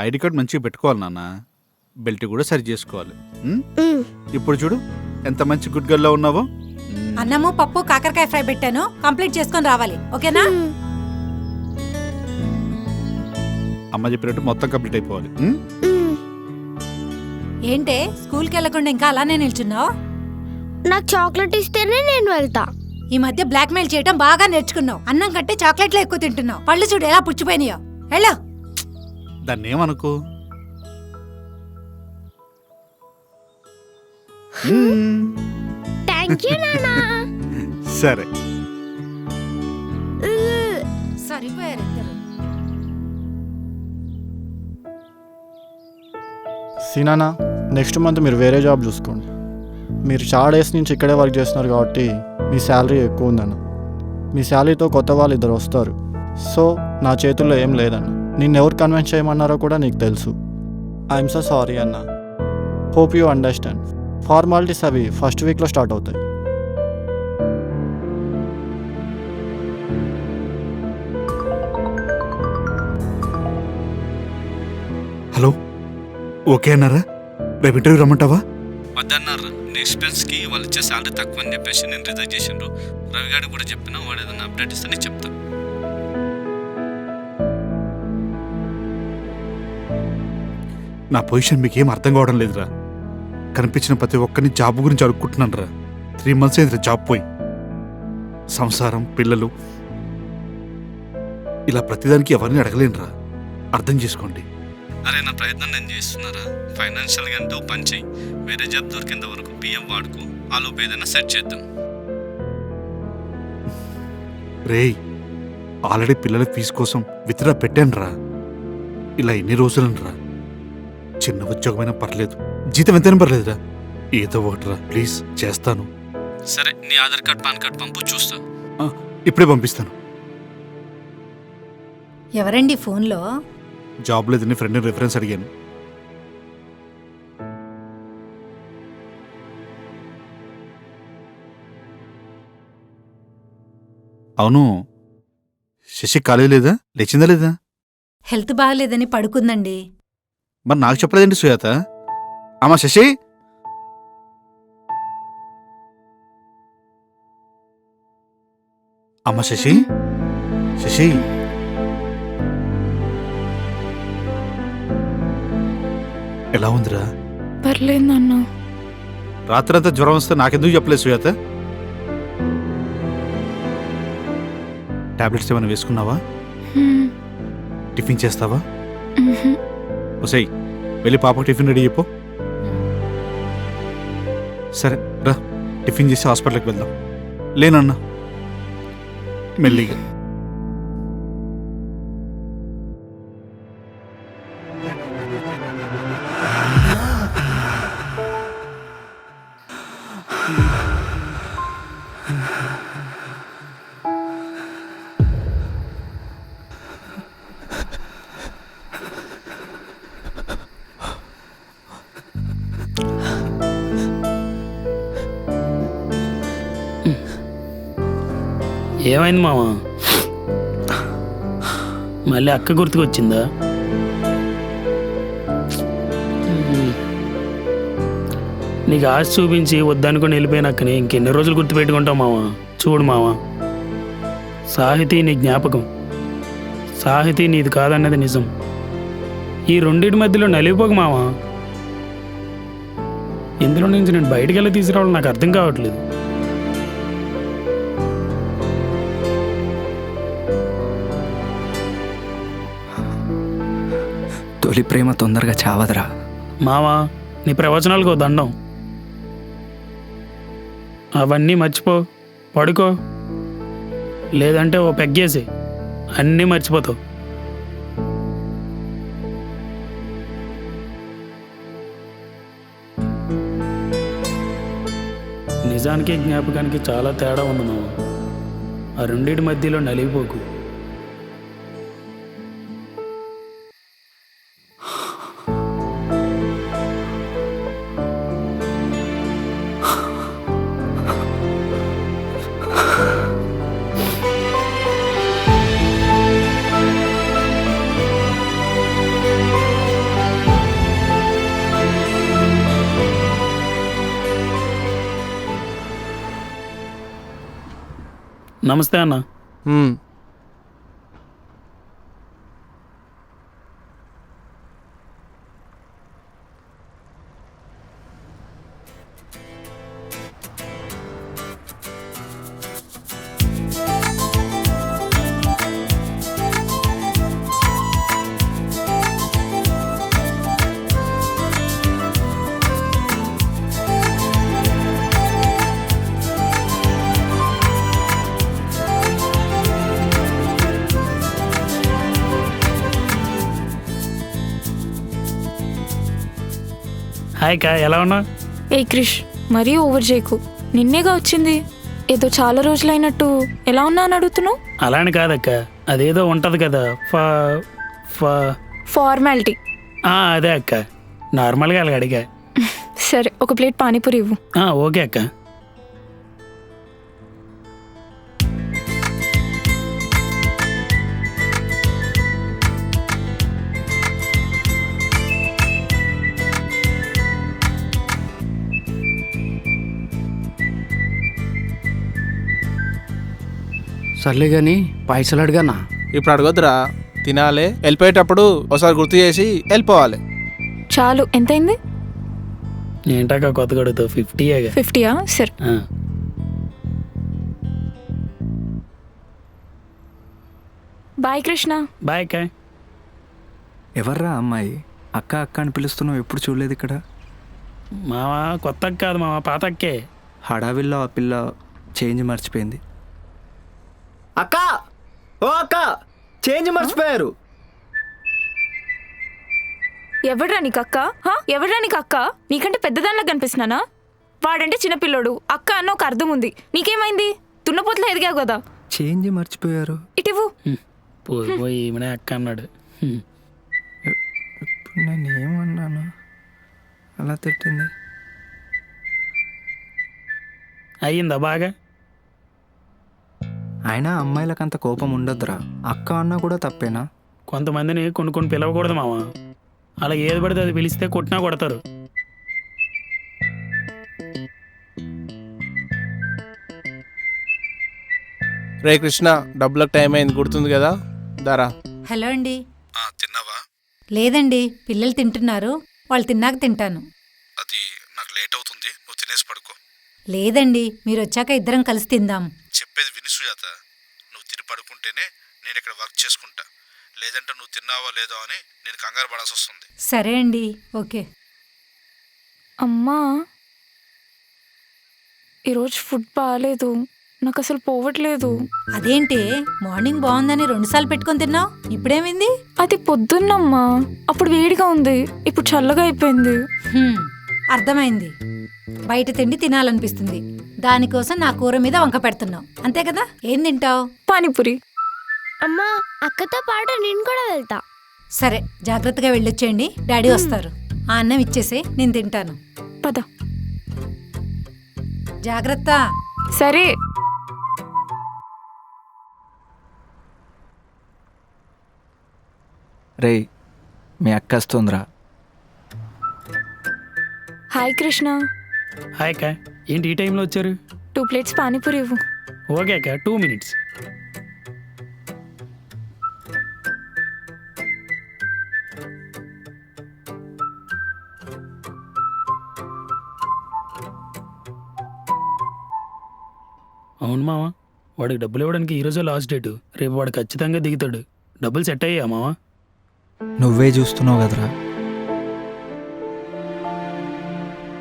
ID card మంచిగా పెట్టుకోవాలి నాన్న. బెల్ట్ కూడా సరి చేసుకోవాలి. ఇప్పుడు చూడు ఎంత మంచి గుడ్ గర్ల్ లో ఉన్నావో. అన్నము పప్పు కాకరకాయ ఫ్రై పెట్టాను, కంప్లీట్ చేసుకొని రావాలి. ఓకేనా? అమ్మ చెప్పినట్టు మొత్తం కంప్లీట్ అయిపోవాలి. ఏంటే స్కూల్కి వెళ్లకుండా ఇంకా అలానే నిల్చున్నావు? నాకు చాక్లెట్ ఇస్తేనే నేను వెళ్తా. ఈ మధ్య బ్లాక్ మెయిల్ చేయడం బాగా నేర్చుకున్నావు. అన్నం కంటే చాక్లెట్లు ఎక్కువ తింటున్నావు. పళ్ళు చూడు ఎలా పుచ్చిపోయినాయో. వెళ్ళు. దాన్ని ఏమనుకో. థ్యాంక్ యూ నానా. సరే సరిపోయారు ఇద్దరు. సీనానా, నెక్స్ట్ మంత్ మీరు వేరే జాబ్ చూసుకోండి. మీరు చాలా డేస్ నుంచి ఇక్కడే వర్క్ చేస్తున్నారు కాబట్టి మీ శాలరీ ఎక్కువ ఉందన్న. మీ శాలరీతో కొత్త వాళ్ళు ఇద్దరు వస్తారు. సో నా చేతుల్లో ఏం లేదన్న. నిన్ను ఎవరు కన్విన్స్ చేయమన్నారో కూడా నీకు తెలుసు. ఐఎమ్ సో సారీ అన్న. Hope you understand. ఫార్మాలిటీస్ అవి ఫస్ట్ వీక్లో స్టార్ట్ అవుతాయి. హలో, ఓకే అన్నారా? రేపు ఇంటర్వ్యూ రమ్మంటావా? వద్దన్నారు. నీ ఎక్స్పీరియన్స్కి వాళ్ళు ఇచ్చే శాలరీ తక్కువ అని చెప్పేసి నేను రిజైన్ చేసిండ్రు. రవి గారికి కూడా చెప్పినా, వాడు ఏదైనా అప్డేట్ ఇస్తే నేను చెప్తాను. నా పొజిషన్ మీకేం అర్థం కావడం లేదురా. కనిపించిన ప్రతి ఒక్కరిని జాబ్ గురించి అడుక్కుంటున్నాను రా. 3 months అయిందిరా జాబ్ పోయి. సంసారం, పిల్లలు, ఇలా ప్రతిదానికి ఎవరిని అడగలేనురా. అర్థం చేసుకోండి. అరే నా ప్రయత్నం నేను చేస్తున్నారా. ఫైనాన్షియల్గా అంటే ఓ పని చెయ్యి. వేరే జాబ్ దొరికేంత వరకు పిఎం వాడుకో. ఆలోపు ఏదైనా సెట్ చేద్దాం. రేయ్, ఆల్రెడీ పిల్లల ఫీజు కోసం విత్డ్రా పెట్టాను రా. ఇలా ఎన్ని రోజులనరా. చిన్న ఉద్యోగమైనా పర్లేదు, జీతం ఎంతైనా పర్లేదురా. ఏదో ఒకటిరా ప్లీజ్, చేస్తాను. సరే, నీ ఆధార్ కార్డ్, పాన్ కార్డ్ పంపు, చూస్తా. ఇప్పుడే పంపిస్తాను. ఎవరండి ఫోన్లో? జాబ్ లేదని ఫ్రెండ్ రిఫరెన్స్ అడిగాను. అవును, శశి కాలేజ్ లేదా? లేచిందా లేదా? హెల్త్ బాగలేదని పడుకుందండి. మరి నాకు చెప్పలేదండి సుజాత. అమ్మా శశి, అమ్మ శశి, శశి ఎలా ఉందిరా? పర్లేదు నాన్న. రాత్రంతా జ్వరం వస్తే నాకెందుకు చెప్పలేదు సుజాత? టాబ్లెట్స్ ఏమైనా వేసుకున్నావా? టిఫిన్ చేస్తావా? ఒసేయ్, వెళ్ళి పాపకు టిఫిన్ రెడీ చెప్పు. సరే రా, టిఫిన్ చేసి హాస్పిటల్కి వెళ్దాం. లేనన్నా మెల్లిగా. ఏమైంది మావా? మళ్ళీ అక్క గుర్తుకొచ్చిందా? నీకు ఆశ చూపించి వద్దనుకొని వెళ్ళిపోయిన అక్కని ఇంకెన్ని రోజులు గుర్తుపెట్టుకుంటావు మావా? చూడు మావా, సాహితీ నీ జ్ఞాపకం, సాహితీ నీది కాదన్నది నిజం. ఈ రెండింటి మధ్యలో నలిగిపోక మావా. ఇందులో నుంచి నేను బయటికి వెళ్ళి తీసుకురావాలి నాకు అర్థం కావట్లేదు. తొలి ప్రేమ తొందరగా చావదురా మావా. నీ ప్రవచనాలకు ఓ దండం. అవన్నీ మర్చిపో, పడుకో. లేదంటే ఓ పెగ్గేసి అన్నీ మర్చిపోతావు. నిజానికి జ్ఞాపకానికి చాలా తేడా ఉంది మావా. ఆ రెండింటి మధ్యలో నలిగిపోకు. నమస్తే అన్న. మ్మ్. హాయ్ కా, ఎలా ఉన్నా? ఏ క్రిష్, మరీ ఓవర్ చేయకు. నిన్నేగా వచ్చింది. ఏదో చాలా రోజులైనట్టు ఎలా ఉన్నా అని అడుగుతున్నావు. అలా అని కాదక్క, అదేదో ఉంటది కదా ఫార్మాలిటీ. అదే అక్క, నార్మల్గా అలాగ అడిగా. సరే, ఒక ప్లేట్ పానీపూరి ఇవ్వు. ఓకే అక్క. సర్లే కానీ పైసలు అడిగానా? ఇప్పుడు అడగొద్దురా, తినాలి, వెళ్ళిపోయేటప్పుడు ఒకసారి గుర్తు చేసి వెళ్ళిపోవాలి. చాలు. ఎంతైంది? ఏంటక్క కొత్తగా అడుగుతావు? 50. 50యా? సరే. బాయ్ కృష్ణ. బాయ్ అక్క. ఎవర్రా అమ్మాయి? అక్క అక్క అని పిలుస్తున్నావు, ఎప్పుడు చూడలేదు ఇక్కడ. మావా కొత్త అక్క కాదు మావా, పాత అక్కే. హడావిల్లో ఆ పిల్ల చేంజ్ మర్చిపోయింది. అక్క, ఓ అక్క, చేంజ్ మర్చిపోయారు. ఎవడ్రా నీకు అక్క? ఎవడ్రా నీకు అక్క? నీకంటే పెద్దదానిలా కనిపిస్తున్నానా? వాడంటే చిన్నపిల్లోడు, అక్క అన్న ఒక అర్థం ఉంది. నీకేమైంది? తున్నపోతలో ఎదిగావు కదా. చేంజ్ మర్చిపోయారు. ఇటివ్వు. పోయి ఈమెనే అక్క అన్నాడు. ఇప్పుడు నేను ఏమన్నాను అలా తిట్టింది? అయ్యిందా బాగా? అయినా అమ్మాయిలకు అంత కోపం ఉండదురా. అక్క అన్నా కూడా తప్పేనా? కొంతమందిని కొన్ని పిలవకూడదు మామ. అలా ఏది పడితే అది పిలిస్తే కొట్టినా కొడతారు. రే కృష్ణ, డబ్బులకు టైం అయింది, గుర్తుంది కదా, దారా. హలో అండి. తిన్నావా? లేదండి, పిల్లలు తింటున్నారు. వాళ్ళు తిన్నాక తింటాను. అది నాకు లేట్ అవుతుంది, నువ్వు తినేసి పడుకో. లేదండి, మీరు వచ్చాక ఇద్దరం కలిసి తిందాం. చెప్పేది విని సుజాత, నువ్వు తిని పడుకుంటేనే నేను ఇక్కడ వర్క్ చేసుకుంటా. లేదంటే నువ్వు తిన్నావా లేదో అని నేను కంగారు పడాల్సి వస్తుంది. సరే అండి, ఓకే. అమ్మా, ఈరోజు ఫుడ్ బాగాలేదు. నాకు అసలు పోవట్లేదు. అదేంటి, మార్నింగ్ బాగుందని 2 సార్లు పెట్టుకొని తిన్నావు, ఇప్పుడేమైంది? అది పొద్దున్నమ్మా, అప్పుడు వేడిగా ఉంది, ఇప్పుడు చల్లగా అయిపోయింది. అర్థమైంది. బయట తిండి తినాలనిపిస్తుంది, దానికోసం నా కూర మీద వంక పెడుతున్నావు, అంతే కదా? ఏం తింటావు? పానీపూరి. అమ్మా, అక్కతో పాటు నేను కూడా వెళ్తా. సరే, జాగ్రత్తగా వెళ్ళొచ్చేయండి, డాడీ వస్తారు. ఆ అన్నం ఇచ్చేసే, నేను తింటాను. పద. జాగ్రత్త. సరే. రేయ్, మీ అక్క వస్తుందిరా. హాయ్ కృష్ణ. హాయ్ అక్క, ఏంటి ఈ టైంలో వచ్చారు? 2 ప్లేట్స్ పానీపూరి ఇవ్వు. ఓకే అక్క, 2 minutes. అవును మావా, వాడికి డబ్బులు ఇవ్వడానికి ఈరోజే లాస్ట్ డేటు. రేపు వాడు ఖచ్చితంగా దిగుతాడు. డబ్బులు సెట్ అయ్యా మావా? నువ్వే చూస్తున్నావు కదరా.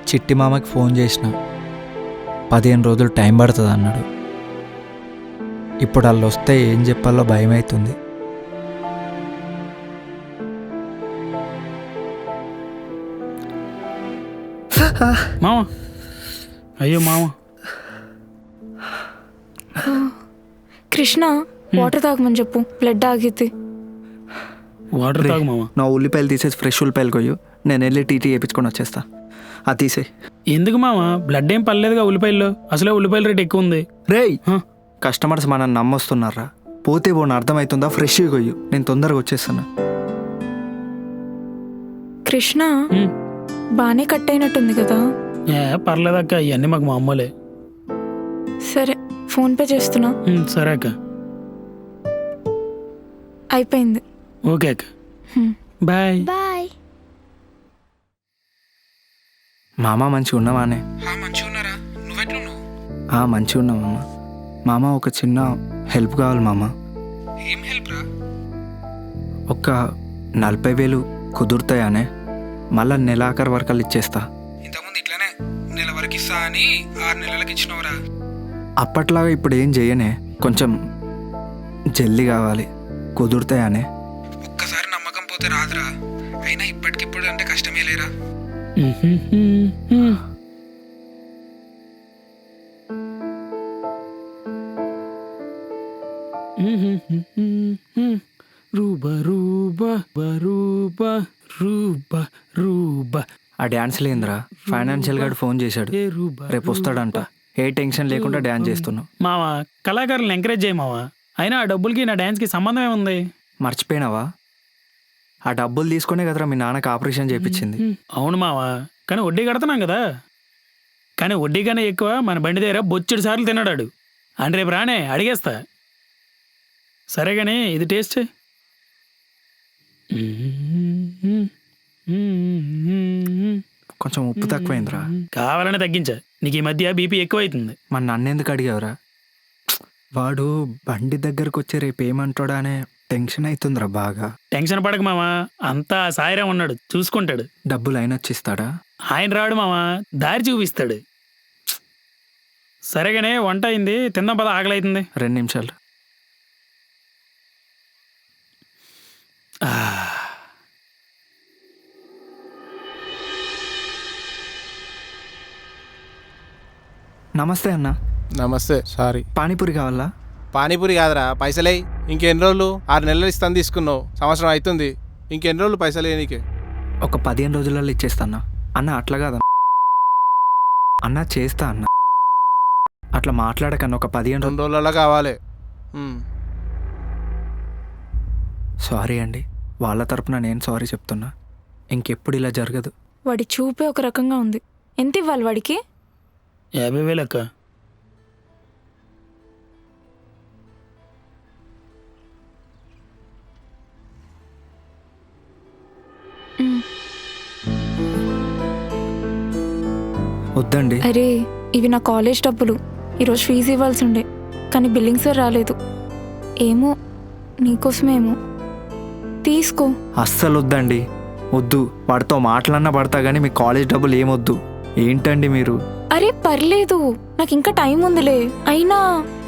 చిట్టి మామకి ఫోన్ చేసిన 15 రోజులు టైం పడుతుంది అన్నాడు. ఇప్పుడు వాళ్ళు వస్తే ఏం చెప్పాలో భయం అవుతుంది. మావా, అయ్యో మావా. కృష్ణ, వాటర్ తాగమని చెప్పు, బ్లడ్ ఆగిద్ది. వాటర్ తాగు మావా. నా ఉల్లిపాయలు తీసేసి ఫ్రెష్ ఉల్లిపాయలు కొయ్యు, నేను వెళ్ళి టీటీ వేయించుకొని వచ్చేస్తా. అది తీసే. ఎందుకు మావా? బ్లడ్ ఏం పర్లేదుగా ఉల్లిపాయల్లో, అసలే ఉల్లిపాయల రేట్ ఎక్కువ ఉంది. రేయ్, కస్టమర్స్ మనల్ని నమ్మొస్తున్నారా? పోతే పోను అర్థమవుతుందా? ఫ్రెష్ కొయ్యు, నేను తొందరగా వచ్చేస్తాను. కృష్ణ, బాగానే కట్ అయినట్టుంది కదా. పర్లేదక్క, ఇవన్నీ మాకు మామూలే. సరే, ఫోన్పే చేస్తున్నా. సరే అక్క. అయిపోయింది. ఓకే అక్క. బాయ్. బాయ్. మామ మంచిగా ఉన్నావానే? మంచిగా ఉన్నారా? నువ్వెట్లున్నావు? మంచిగా ఉన్నా మామ. మామ ఒక చిన్న హెల్ప్ కావాలి మామ. ఏం హెల్ప్ రా? ఒక 40,000 కుదురుతాయానే? మళ్ళా నెలాఖరు వరకు ఇచ్చేస్తా. ఇంతకుముందు ఇట్లానే నెల వరకు ఇస్తా అని 6 నెలలకు ఇచ్చినవరా? అప్పట్లాగా ఇప్పుడు ఏం చెయ్యనే, కొంచెం జల్దీ కావాలి. కుదురుతాయానే? ఒక్కసారి నమ్మకం పోతే రాదురా. అయినా ఇప్పటికిప్పుడు అంటే కష్టమే లేరా? రూబా రూబా రూబా రూబా రూబా. ఆ డ్యాన్స్ లేదురా, ఫైనాన్షియల్ గార్డ్ ఫోన్ చేశాడు, రేపు వస్తాడంట. ఏ టెన్షన్ లేకుండా డ్యాన్స్ చేస్తున్నావు. మావా, కళాకారులను ఎంకరేజ్ చేయి మావా. అయినా ఆ డబ్బులకి నా డ్యాన్స్కి సంబంధం ఏముంది? మర్చిపోయినావా? ఆ డబ్బులు తీసుకునే కదరా మీ నాన్నకి ఆపరేషన్ చేయించింది. అవును మావా, కానీ వడ్డీ కడుతున్నాం కదా. కానీ వడ్డీ కన్నా ఎక్కువ మన బండి దగ్గర బొచ్చెడు సార్లు తిన్నాడాడు. అని రేపు రానే అడిగేస్తా. సరే కానీ ఇది టేస్ట్ చేయి. కొంచెం ఉప్పు తక్కువైందిరా. కావాలని తగ్గించా. నీకు ఈ మధ్య బీపీ ఎక్కువైతుంది. మన నన్నెందుకు అడిగావురా? వాడు బండి దగ్గరకు వచ్చి రేపు ఏమంటాడా అనే టెన్షన్ అవుతుందిరా బాగా. టెన్షన్ పడక మావా, అంతా సాయిరా ఉన్నాడు, చూసుకుంటాడు. డబ్బులు ఆయన వచ్చిస్తాడా? ఆయన రాడు మావా, దారి చూపిస్తాడు. సరేగానే వంట అయింది, తిందాం పద, ఆకలి అవుతుంది. 2 నిమిషాలు. నమస్తే అన్న. నమస్తే. సారీ. పానీపూరి కావాలా? పానీపూరి కాదురా, పైసలే. ఇంకెన్ని రోజులు? 6 నెలలు ఇస్తాను తీసుకున్నావు, సంవత్సరం అవుతుంది. ఇంకెన్ని రోజులు పైసలు నీకే? ఒక 15 రోజులలో ఇచ్చేస్తాన్నా. అన్న అట్లా కాదన్న, అన్న చేస్తా అన్న. అట్లా మాట్లాడకన్నా ఒక 15 2 రోజులలో కావాలి. సారీ అండి, వాళ్ళ తరపున నేను సారీ చెప్తున్నా. ఇంకెప్పుడు ఇలా జరగదు. వాడి చూపే ఒక రకంగా ఉంది. ఎంత ఇవ్వాలి వాడికి? 50,000 అక్క. వద్దండి. అరే, ఇవి నా కాలేజ్ డబ్బులు. ఈరోజు ఫీజు ఇవ్వాల్సి ఉండే, కానీ బిల్లింగ్ సార్ రాలేదు. ఏమో, నీకోసమేమో. తీసుకో. అస్సలు వద్దండి, వద్దు. వాడితో మాటలన్నా పడతా కానీ మీ కాలేజ్ డబ్బులు ఏమొద్దు. ఏంటండి మీరు? అరే పర్లేదు, నాకు ఇంకా టైం ఉందిలే. అయినా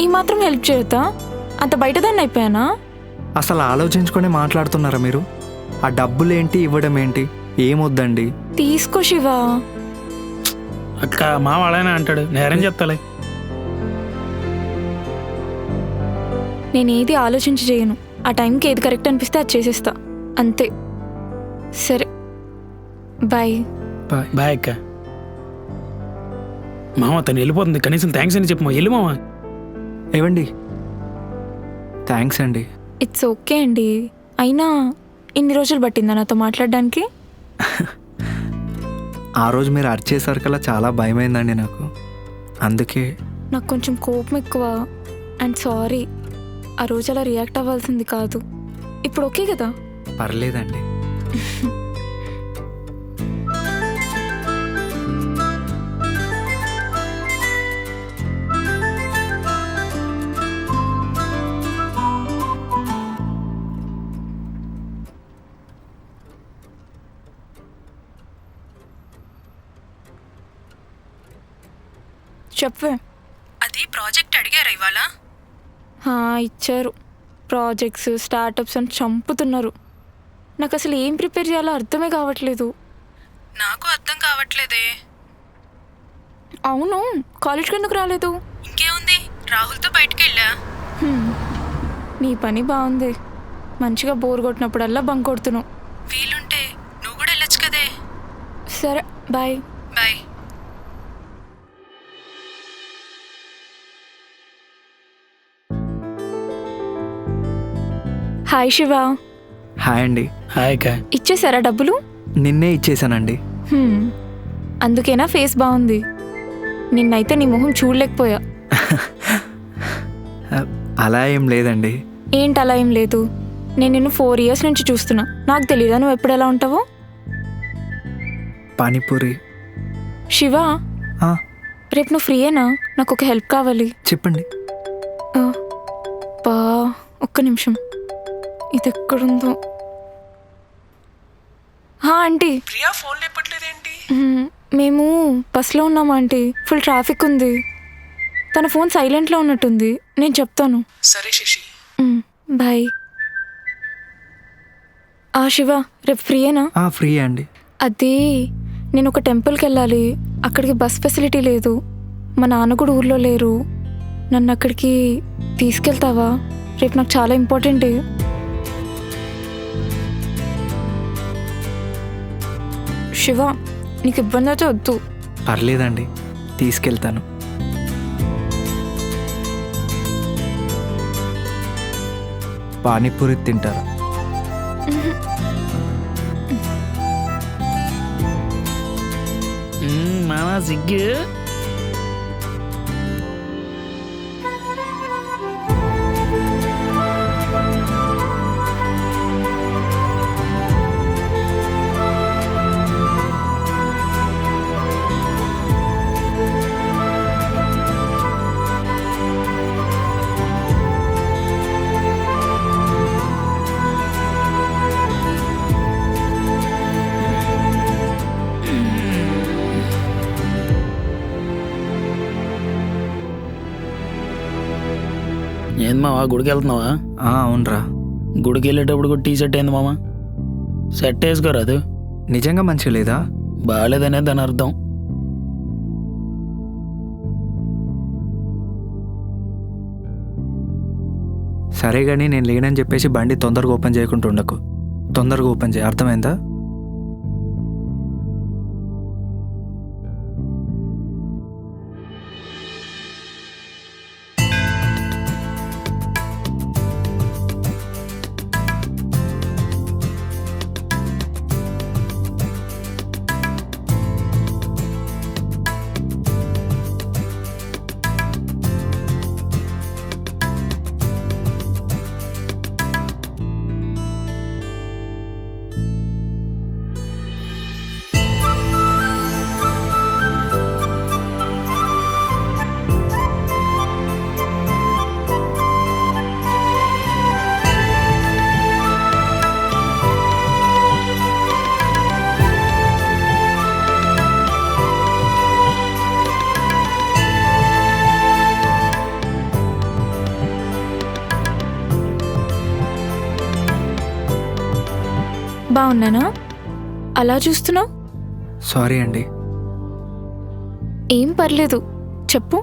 ఈ మాత్రం హెల్ప్ చేయొద్దా? అంత బయటదాన్ని అయిపోయానా? అసలు ఆలోచించుకొని మాట్లాడుతున్నారా మీరు? ఆ డబ్బులేంటి, ఇవ్వడం ఏంటి? ఏమొద్దండి. తీసుకో శివ. అక్క మా వాళ్ళనే అంటాడు, నేరేం చెప్తాలే. నేనేది ఆలోచించి చేయను. ఆ టైంకి ఏది కరెక్ట్ అనిపిస్తే అది చేసేస్తా, అంతే. సరే, బాయ్. బాయ్. బాయ్ అక్క. మామ తను వెళ్ళిపోతుంది, కనీసం థ్యాంక్స్ అని చెప్పు. వెళ్ళు మామ. ఏవండి, థ్యాంక్స్ అండి. ఇట్స్ ఓకే అండి. అయినా ఇన్ని రోజులు పట్టిందా నాతో మాట్లాడడానికి? ఆ రోజు మీరు అరిచేసరికల్లా చాలా భయమైందండి నాకు. అందుకే నాకు కొంచెం కోపం ఎక్కువ. అండ్ సారీ, ఆ రోజు అలా రియాక్ట్ అవ్వాల్సింది కాదు. ఇప్పుడు ఓకే కదా? పర్లేదండి. చెప్పే. అది ప్రాజెక్ట్ అడిగారా ఇవాళ? ఇచ్చారు. ప్రాజెక్ట్స్, స్టార్టప్స్ అని చంపుతున్నారు. నాకు అసలు ఏం ప్రిపేర్ చేయాలో అర్థమే కావట్లేదు. నాకు అర్థం కావట్లేదే. అవును, కాలేజ్కి ఎందుకు రాలేదు? ఇంకేముంది, రాహుల్తో బయటికి వెళ్ళా. నీ పని బాగుంది. మంచిగా బోర్ కొట్టినప్పుడల్లా బంక్ కొడుతున్నావు. వీలుంటే నువ్వు కూడా వెళ్ళొచ్చు కదే. సరే, bye. Bye. Hi Shiva. Hi అండి. హాయ్ అక్క. ఇచ్చేసారా డబ్బులు? నిన్నే ఇచ్చేసానండి. అందుకేనా ఫేస్ బాగుంది? నిన్నైతే నీ మొహం చూడలేకపోయా. అలా ఏం లేదండి. ఏంటి అలా ఏం లేదు? నేను నిన్ను 4 years నుంచి చూస్తున్నా. నాకు తెలీదా నువ్వు ఎప్పుడు ఎలా ఉంటావో? పానీపూరి. శివ, ఆ, రేపు నువ్వు ఫ్రీయేనా? నాకు ఒక హెల్ప్ కావాలి. చెప్పండి. బా, ఒక్క నిమిషం. ఇది ఎక్కడుందో? ఆంటీ, ప్రియా ఫోన్ లేపట్లేదేంటి? మేము బస్లో ఉన్నాము ఆంటీ. ఫుల్ ట్రాఫిక్ ఉంది. తన ఫోన్ సైలెంట్లో ఉన్నట్టుంది. నేను చెప్తాను. సరే శశి. బాయ్. శివ, రేపు ఫ్రీయేనా? ఫ్రీ అండి. అది నేను ఒక టెంపుల్కి వెళ్ళాలి. అక్కడికి బస్ ఫెసిలిటీ లేదు. మా నాన్న కూడా ఊర్లో లేరు. నన్ను అక్కడికి తీసుకెళ్తావా? రేపు నాకు చాలా ఇంపార్టెంట్. శివ, నీకు ఇబ్బంది అయితే వద్దు. పర్లేదండి, తీసుకెళ్తాను. పానీపూరి తింటారా? మామా సిగ్గు. ఏంది మావా, గుడికి వెళ్తున్నావా? అవునరా. గుడికి వెళ్ళేటప్పుడు కూడా టీ షర్ట్ ఏంది మామ? షర్ట్ వేసుకోరాదు. నిజంగా మంచిగా లేదా? బాగాలేదనే దాని అర్థం. సరే కానీ నేను లేనని చెప్పేసి బండి తొందరగా ఓపెన్ చేయకుండా ఉండకు. తొందరగా ఓపెన్ చేయి, అర్థమైందా? బాగున్నానా? అలా చూస్తున్నావు? సారీ అండి. ఏం పర్లేదు, చెప్పు.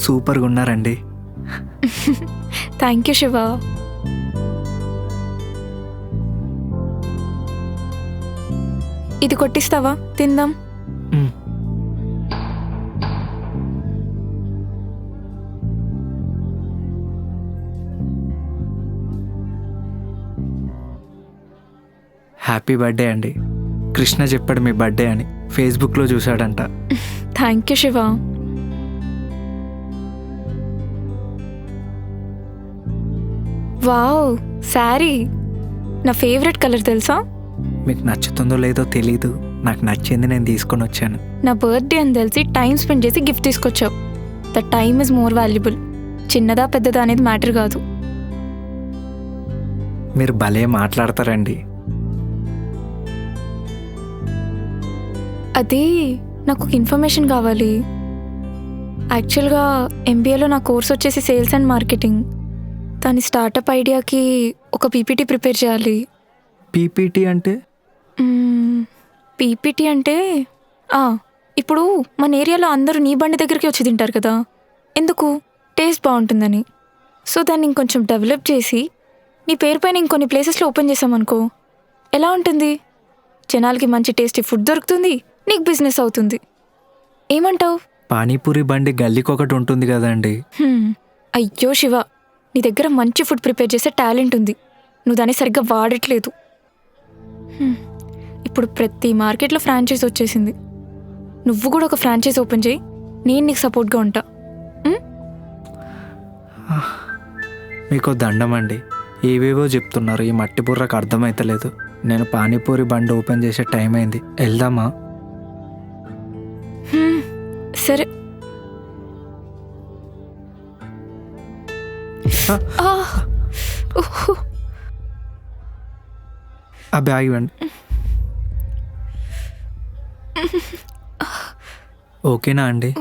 సూపర్గా ఉన్నారండి. Thank you Shiva. ఇది కొట్టిస్తావా? తిందాం. హ్యాపీ బర్త్డే అండి. కృష్ణ చెప్పాడు మీ బర్త్డే అని, ఫేస్బుక్లో చూశాడంట. Thank you Shiva. Wow, sari నా ఫేవరెట్ కలర్ తెలుసా? మీకు నచ్చుతుందో లేదో తెలీదు, నాకు నచ్చింది నేను తీసుకొని వచ్చాను. నా బర్త్డే అని తెలిసి టైం స్పెండ్ చేసి గిఫ్ట్ తీసుకొచ్చావు. The time is more valuable. చిన్నదా పెద్దదా అనేది మ్యాటర్ కాదు. మీరు భలే మాట్లాడతారండి. అది నాకు ఒక ఇన్ఫర్మేషన్ కావాలి. యాక్చువల్గా ఎంబీఏలో నా కోర్స్ వచ్చేసి సేల్స్ అండ్ మార్కెటింగ్. దాని స్టార్టప్ ఐడియాకి ఒక పీపీటీ ప్రిపేర్ చేయాలి. పీపీటీ అంటే? పీపీటీ అంటే ఇప్పుడు మన ఏరియాలో అందరూ నీ బండి దగ్గరికి వచ్చి తింటారు కదా, ఎందుకు? టేస్ట్ బాగుంటుందని. సో దాన్ని ఇంకొంచెం డెవలప్ చేసి నీ పేరు పైన ఇంకొన్ని ప్లేసెస్లో ఓపెన్ చేసామనుకో ఎలా ఉంటుంది? జనాలకి మంచి టేస్టీ ఫుడ్ దొరుకుతుంది, నీకు బిజినెస్ అవుతుంది. ఏమంటావు? పానీపూరి బండి గల్లీకొకటి ఉంటుంది కదండి. అయ్యో శివ, నీ దగ్గర మంచి ఫుడ్ ప్రిపేర్ చేసే టాలెంట్ ఉంది, నువ్వు దాన్ని సరిగ్గా వాడట్లేదు. ఇప్పుడు ప్రతి మార్కెట్లో ఫ్రాంచైజ్ వచ్చేసింది. నువ్వు కూడా ఒక ఫ్రాంచైజ్ ఓపెన్ చేయి, నేను నీకు సపోర్ట్గా ఉంటా. మీకు దండం అండి, ఏవేవో చెప్తున్నారు, ఈ మట్టి బుర్రకు అర్థమైతలేదు. నేను పానీపూరి బండి ఓపెన్ చేసే టైం అయింది, వెళ్దామా? సరే. ఆ బ్యాగ్ ఇవ్వండి. ఓకేనా అండి?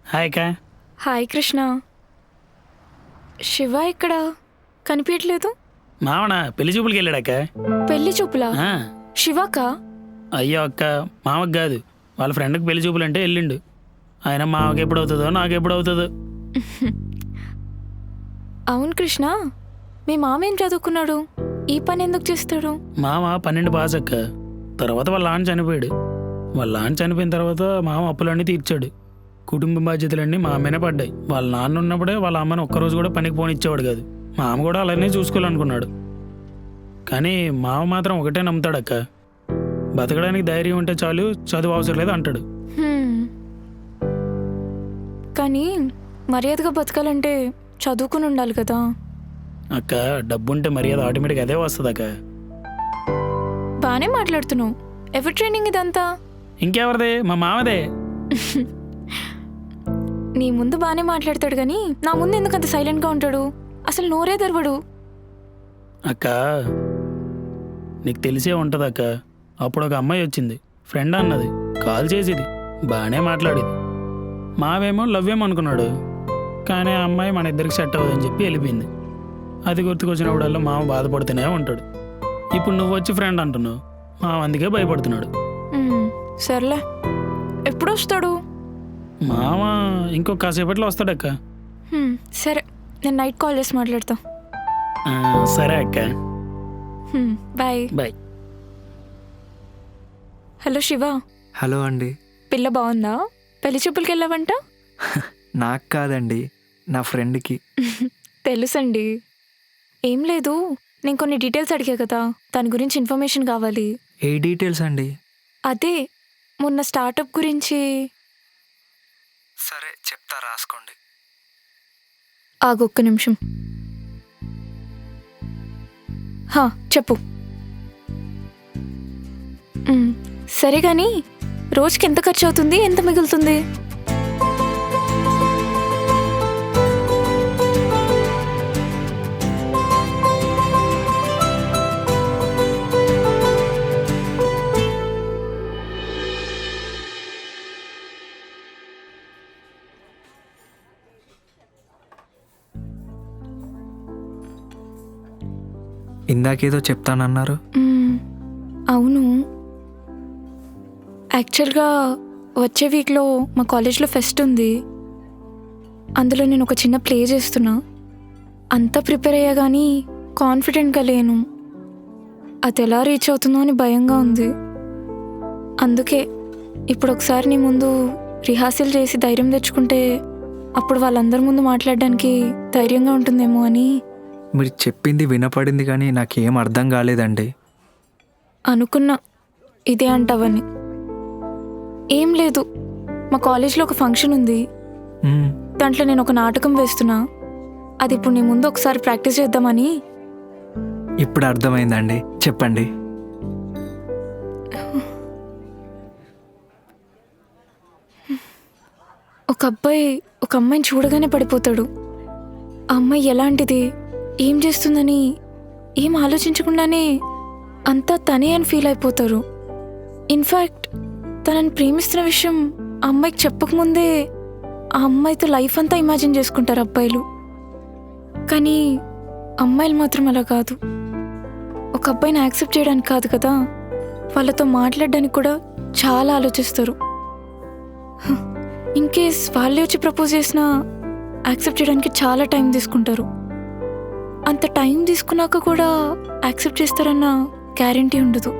హాయ్ అక్క. హాయ్ కృష్ణ. శివ ఇక్కడ కనిపించట్లేదు. మామనా పెళ్లి చూపులకి వెళ్ళాడక్క. పెళ్లి చూపులా? ఆ, శివకా? అయ్యో అక్క, మామకు కాదు, వాళ్ళ ఫ్రెండ్కి పెళ్లి చూపులు అంటే వెళ్ళిండు. ఆయన మామకి ఎప్పుడు అవుతుందో నాకు ఎప్పుడు అవుతుందో. అవును కృష్ణ, మీ మామ ఏం చదువుకున్నాడు? ఈ పని ఎందుకు చేస్తాడు? మామ 12 పాస్ అక్క. తర్వాత వాళ్ళ నాన్న చనిపోయాడు. వాళ్ళ నాన్న చనిపోయిన తర్వాత మామ అప్పులన్నీ తీర్చాడు. కుటుంబ బాధ్యతలన్నీ మా అమ్మనే పడ్డాయి. వాళ్ళ నాన్న ఉన్నప్పుడే వాళ్ళ అమ్మని ఒక్కరోజు కూడా పనికి పోనిచ్చేవాడు కాదు. మా అమ్మ కూడా అలానే చూసుకోవాలనుకున్నాడు. కానీ మామ మాత్రం ఒకటే నమ్ముతాడక్క, బతకడానికి ధైర్యం ఉంటే చాలు, చదువు అవసరం లేదు అంటాడు. కానీ మర్యాదగా బతకాలంటే చదువుకుని ఉండాలి కదా అక్క. డబ్బుంటే మర్యాద ఆటోమేటిక్ అదే వస్తుంది అక్క. బాగానే మాట్లాడుతున్నావు. ఎవరి ట్రైనింగ్ ఇదంతా? ఇంకెవరిదే? మా మామదే. నీ ముందు బాగానే మాట్లాడతాడు కానీ నా ముందు ఎందుకు అంత సైలెంట్గా ఉంటాడు? అసలు నోరే తెరవడు. అక్క నీకు తెలిసే ఉంటుంది అక్క. అప్పుడు ఒక అమ్మాయి వచ్చింది, ఫ్రెండ్ అన్నది, కాల్ చేసేది, బాగానే మాట్లాడేది. మావేమో లవ్ ఏమో అనుకున్నాడు. కానీ ఆ అమ్మాయి మన ఇద్దరికి సెట్ అవ్వదని చెప్పి వెళ్ళిపోయింది. అది గుర్తుకొచ్చినప్పుడల్లా మామ బాధపడుతూనే ఉంటాడు. ఇప్పుడు నువ్వు వచ్చి ఫ్రెండ్ అంటున్నావు, మామ అందుకే భయపడుతున్నాడు. సర్లే, ఎప్పుడు వస్తాడు? మామ ఇంకో కాసేపట్లో వస్తాడక్క. సరే, నేను నైట్ కాల్ చేసి మాట్లాడతా. సరే అక్క, bye. Bye. Hello Shiva. Hello అండి. పిల్ల బాగుందా? పెళ్లి చూపులకి వెళ్ళావంట? నాకు కాదండి, నా ఫ్రెండ్కి. తెలుసండి. ఏం లేదు, నేను కొన్ని డీటెయిల్స్ అడిగా కదా, దాని గురించి ఇన్ఫర్మేషన్ కావాలి. ఏ డీటెయిల్స్ అండి? అదే మొన్న స్టార్టప్ గురించి. సరే చెప్తా, రాసుకోండి. ఆగొక్క నిమిషం. చెప్పు. సరే కానీ రోజుకి ఎంత ఖర్చు అవుతుంది, ఎంత మిగులుతుంది? ఇందాకేదో చెప్తానన్నారు. అవును, యాక్చువల్గా వచ్చే వీక్లో మా కాలేజ్లో ఫెస్ట్ ఉంది. అందులో నేను ఒక చిన్న ప్లే చేస్తున్నా. అంతా ప్రిపేర్ అయ్యా కానీ కాన్ఫిడెంట్గా లేను. అది ఎలా రీచ్ అవుతుందో అని భయంగా ఉంది. అందుకే ఇప్పుడు ఒకసారి నీ ముందు రిహార్సల్ చేసి ధైర్యం తెచ్చుకుంటే అప్పుడు వాళ్ళందరి ముందు మాట్లాడడానికి ధైర్యంగా ఉంటుందేమో అని. మీరు చెప్పింది వినపడింది కానీ నాకేం అర్థం కాలేదండి. అనుకున్నా ఇదే అంటావని. ఏం లేదు, మా కాలేజ్లో ఒక ఫంక్షన్ ఉంది. దాంట్లో నేను ఒక నాటకం వేస్తున్నా. అది ఇప్పుడు నీ ముందు ఒకసారి ప్రాక్టీస్ చేద్దామని. ఇప్పుడు అర్థమైందండి, చెప్పండి. ఒక అబ్బాయి ఒక అమ్మాయిని చూడగానే పడిపోతాడు. ఆ అమ్మాయి ఎలాంటిది, ఏం చేస్తుందని ఏం ఆలోచించకుండానే అంతా తనే అని ఫీల్ అయిపోతారు. ఇన్ఫ్యాక్ట్ తనని ప్రేమిస్తున్న విషయం ఆ అమ్మాయికి చెప్పకముందే ఆ అమ్మాయితో లైఫ్ అంతా ఇమాజిన్ చేసుకుంటారు అబ్బాయిలు. కానీ అమ్మాయిలు మాత్రం అలా కాదు. ఒక అబ్బాయిని యాక్సెప్ట్ చేయడానికి కాదు కదా, వాళ్ళతో మాట్లాడడానికి కూడా చాలా ఆలోచిస్తారు. ఇన్ కేస్ వాళ్ళే వచ్చి ప్రపోజ్ చేసినా యాక్సెప్ట్ చేయడానికి చాలా టైం తీసుకుంటారు. అంత టైం తీసుకున్నాక కూడా యాక్సెప్ట్ చేస్తారన్న గ్యారంటీ ఉండదు.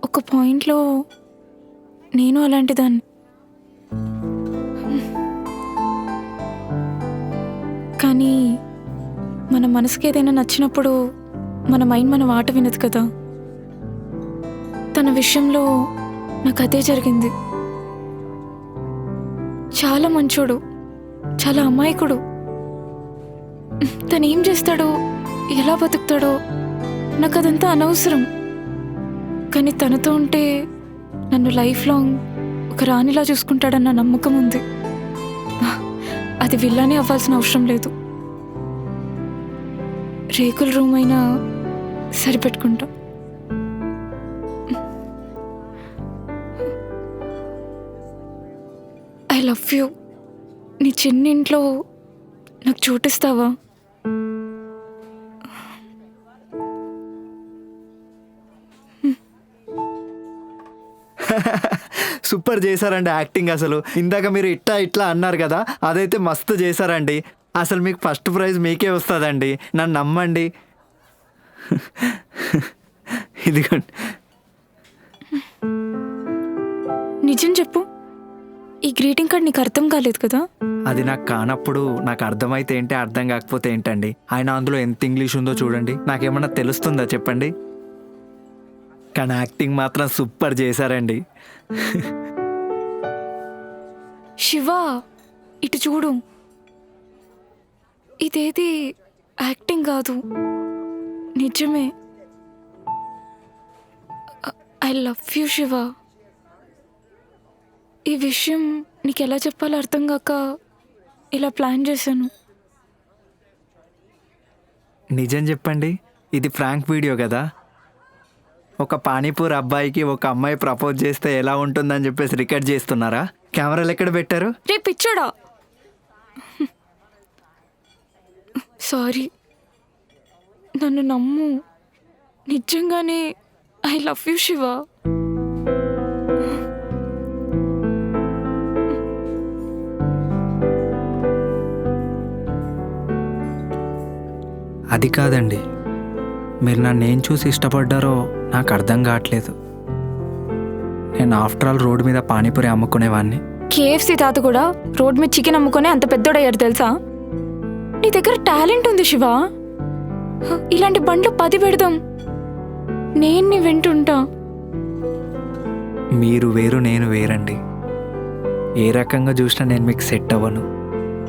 ఒక పాయింట్లో నేను అలాంటి దాన్ని. కానీ మన మనసుకి ఏదైనా నచ్చినప్పుడు మన మైండ్ మన మాట వినదు కదా. తన విషయంలో నాకు అదే జరిగింది. చాలా మంచోడు, చాలా అమాయకుడు. తను ఏం చేస్తాడో, ఎలా బతుకుతాడో నాకు అదంతా అనవసరం. కానీ తనతో ఉంటే నన్ను లైఫ్ లాంగ్ ఒక రాణిలా చూసుకుంటాడన్న నమ్మకం ఉంది. అది విల్లానే అవ్వాల్సిన అవసరం లేదు. రేకుల రూమ్ అయినా సరిపెట్టుకుంటా. I love you. నీ చిన్నింట్లో నాకు చోటిస్తావా? సూపర్ చేశారండి యాక్టింగ్. అసలు ఇందాక మీరు ఇట్లా ఇట్లా అన్నారు కదా, అదైతే మస్తు చేశారండి. అసలు మీకు ఫస్ట్ ప్రైజ్ మీకే వస్తుందండి, నన్ను నమ్మండి. ఇదిగోండి. నిజం చెప్పు, ఈ గ్రీటింగ్ కార్డ్ నీకు అర్థం కాలేదు కదా? అది నాకు కానప్పుడు నాకు అర్థమైతే ఏంటి, అర్థం కాకపోతే ఏంటండి? ఆయన అందులో ఎంత ఇంగ్లీష్ ఉందో చూడండి. నాకేమన్నా తెలుస్తుందా చెప్పండి? కానీ యాక్టింగ్ మాత్రం సూపర్ చేశారండి. శివ, ఇటు చూడు. ఇదేది యాక్టింగ్ కాదు, నిజమే. I love you Shiva. ఈ విషయం నీకు ఎలా చెప్పాలో అర్థం కాక ఇలా ప్లాన్ చేశాను. నిజం చెప్పండి, ఇది ఫ్రాంక్ వీడియో కదా? ఒక పానీపూర్ అబ్బాయికి ఒక అమ్మాయి ప్రపోజ్ చేస్తే ఎలా ఉంటుందని చెప్పేసి రికార్డ్ చేస్తున్నారా? కెమెరాలు ఎక్కడ పెట్టారు? రే పిచ్చోడా, సారీ, నన్ను నమ్ము. నిజంగానే ఐ లవ్ యూ శివ. అది కాదండి, మీరు నన్ను ఏం చూసి ఇష్టపడ్డారో నాకు అర్థం కావట్లేదు. నేను ఆఫ్టర్ ఆల్ రోడ్డు మీద పానీపూరి అమ్ముకునేవాడిని. కేఎఫ్సి తాత కూడా రోడ్ మీద చికెన్ అమ్ముకొని అంత పెద్దోడయ్యారు తెలుసా? నీ దగ్గర టాలెంట్ ఉంది శివ. ఇలాంటి బండ్లు 10 పెడదాం, నేను నీ వింటుంటా. మీరు వేరు, నేను వేరండి. ఏ రకంగా చూసినా నేను మీకు సెట్ అవ్వను.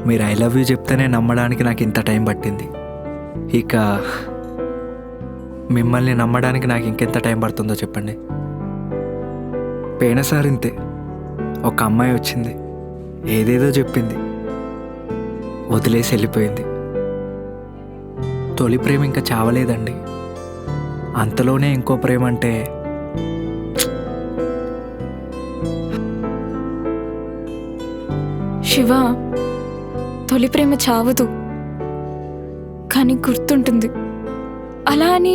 మీరు ఐ లవ్ యూ చెప్తేనే నమ్మడానికి నాకు ఇంత టైం పట్టింది. ఇక మిమ్మల్ని నమ్మడానికి నాకు ఇంకెంత టైం పడుతుందో చెప్పండి. పోయినసారి ఇంతే, ఒక అమ్మాయి వచ్చింది, ఏదేదో చెప్పింది, వదిలేసి వెళ్ళిపోయింది. తొలి ప్రేమ ఇంకా చావలేదండి, అంతలోనే ఇంకో ప్రేమ అంటే శివ, తొలి ప్రేమ చావదు, కానీ గుర్తుంటుంది. అలా అని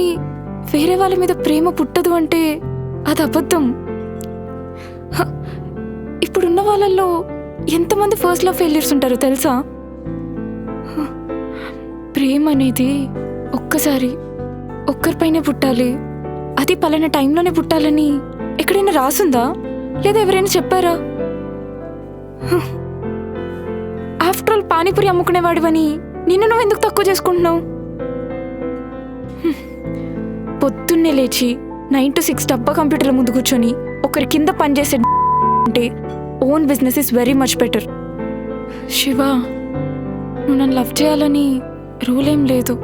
వేరే వాళ్ళ మీద ప్రేమ పుట్టదు అంటే అది అబద్ధం. ఇప్పుడున్న వాళ్ళల్లో ఎంతమంది ఫస్ట్ లవ్ ఫెయిల్యూర్స్ ఉంటారో తెలుసా? ప్రేమ అనేది ఒక్కసారి ఒక్కరిపైనే పుట్టాలి, అది పలానా టైంలోనే పుట్టాలని ఎక్కడైనా రాసుందా? లేదా ఎవరైనా చెప్పారా? ఆఫ్టర్ ఆల్ పానీపూరి అమ్ముకునేవాడివని నిన్ను నువ్వు ఎందుకు తక్కువ చేసుకుంటున్నావు? పొద్దున్నే లేచి 9 to 6 డబ్బా కంప్యూటర్ల ముందు కూర్చొని ఒకరి కింద పనిచేసే అంటే own business is very much better. Shiva, నువ్వు నన్ను లవ్ చేయాలని రూల్ ఏం లేదు.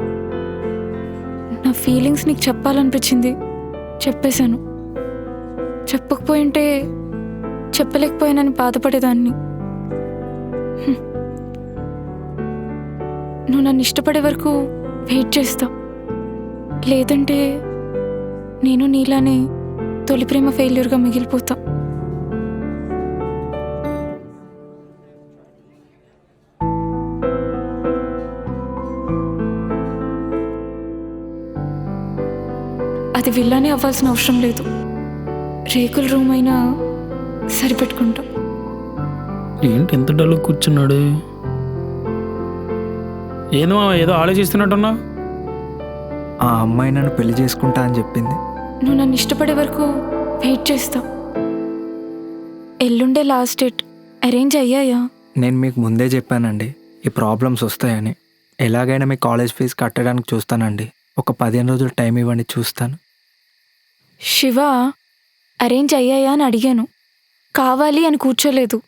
నా ఫీలింగ్స్ నీకు చెప్పాలనిపించింది, చెప్పేశాను. చెప్పకపోయింటే చెప్పలేకపోయానని బాధపడేదాన్ని. నువ్వు నన్ను ఇష్టపడే వరకు వెయిట్ చేస్తా, లేదంటే నేను నీలానే తొలి ప్రేమ ఫెయిల్యూర్గా మిగిలిపోతా. అది విల్లానే అవ్వాల్సిన అవసరం లేదు, రేకుల రూమ్ అయినా సరిపెట్టుకుంటాం. ఏంటి ఎంత డల్ కూర్చున్నాడు? ఏదో ఏదో ఆలోచిస్తున్నట్టున్నా. ఆ అమ్మాయి నన్ను పెళ్లి చేసుకుంటా అని చెప్పింది. నువ్వు నన్ను ఇష్టపడే వరకు వెయిట్ చేస్తా. ఎల్లుండే లాస్ట్ డేట్. అరేంజ్ అయ్యాయా? నేను మీకు ముందే చెప్పానండి ఈ ప్రాబ్లమ్స్ వస్తాయని. ఎలాగైనా మీ కాలేజ్ ఫీజు కట్టడానికి చూస్తానండి. ఒక 15 రోజులు టైం ఇవ్వండి, చూస్తాను. శివ, అరేంజ్ అయ్యాయా అని అడిగాను, కావాలి అని కూర్చోలేదు.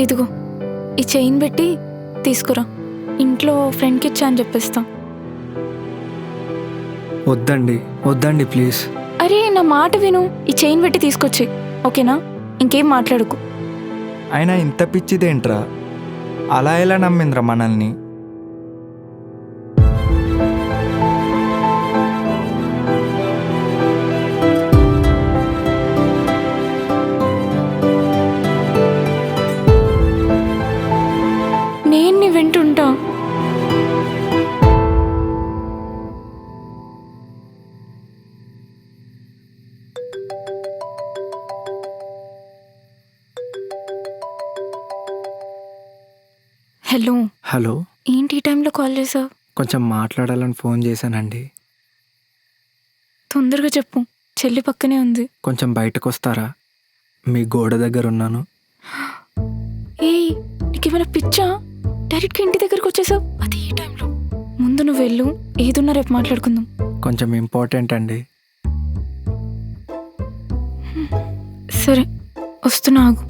ఇదిగో ఈ చైన్ పెట్టి తీసుకురా, ఇంట్లో ఫ్రెండ్కి ఇచ్చా అని చెప్పేస్తా. వద్దండి వద్దండి ప్లీజ్. అరే నా మాట విను, ఈ చైన్ పెట్టి తీసుకొచ్చి, ఓకేనా? ఇంకేం మాట్లాడుకు. అయినా ఇంత పిచ్చిదేంట్రా? అలా ఎలా నమ్మిందిరా మనల్ని? నేను నీ వింటుంటా. హలో. హలో, ఏంటి ఈ టైంలో కాల్ చేసావు? కొంచెం మాట్లాడాలని ఫోన్ చేశానండి. తొందరగా చెప్పు, చెల్లి పక్కనే ఉంది. కొంచెం బయటకు వస్తారా? మీ గోడ దగ్గర ఉన్నాను. ఏయ్, నీకేమైనా పిచ్చా? డైరెక్ట్గా ఇంటి దగ్గరకు వచ్చేసావు, అది ఈ టైంలో. ముందు నువ్వు వెళ్ళు, ఏదున్నా రేపు మాట్లాడుకుందాం. కొంచెం ఇంపార్టెంట్ అండి. సరే వస్తున్నా, ఆగు.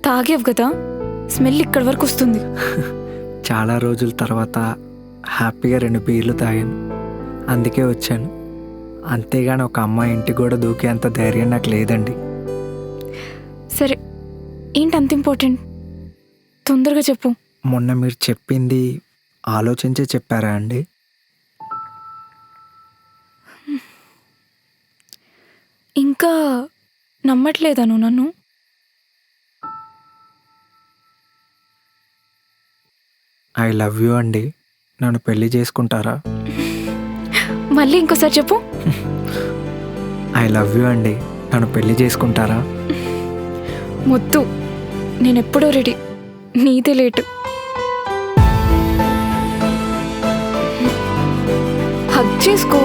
తాగేవు కదా, స్మెల్ ఇక్కడి వరకు వస్తుంది. చాలా రోజుల తర్వాత హ్యాపీగా 2 బీర్లు తాగాను, అందుకే వచ్చాను. అంతేగాని ఒక అమ్మాయి ఇంటి కూడా దూకేంత ధైర్యం నాకు లేదండి. సరే, ఏంటి అంత ఇంపార్టెంట్? తొందరగా చెప్పు. మొన్న మీరు చెప్పింది ఆలోచించే చెప్పారా అండి? ఇంకా నమ్మట్లేదా నువ్వు నన్ను? ఐ లవ్ యూ అండి. నన్ను పెళ్లి చేసుకుంటారా? మళ్ళీ ఇంకోసారి చెప్పు. ఐ లవ్ యూ అండి. నన్ను పెళ్లి చేసుకుంటారా? మొద్దు, నేనెప్పుడో రెడీ, నీదే లేటు. హగ్ చేసుకో.